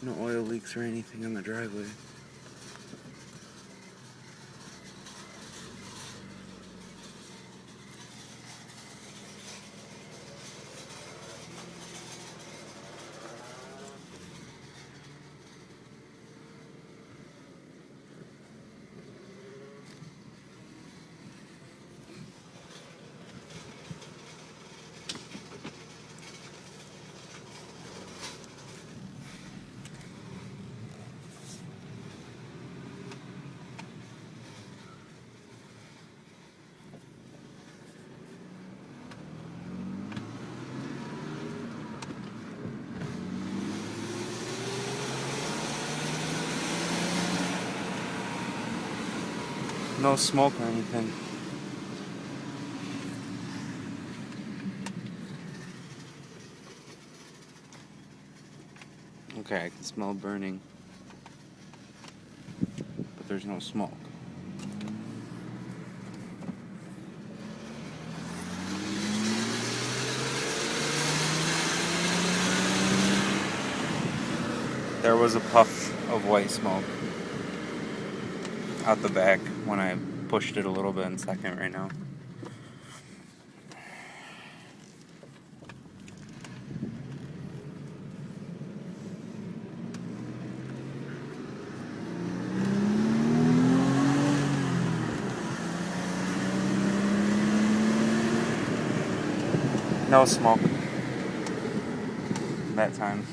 No oil leaks or anything in the driveway. No smoke or anything. Okay, I can smell burning, but there's no smoke. There was a puff of white smoke out the back when I pushed it a little bit in second right now. No smoke that time.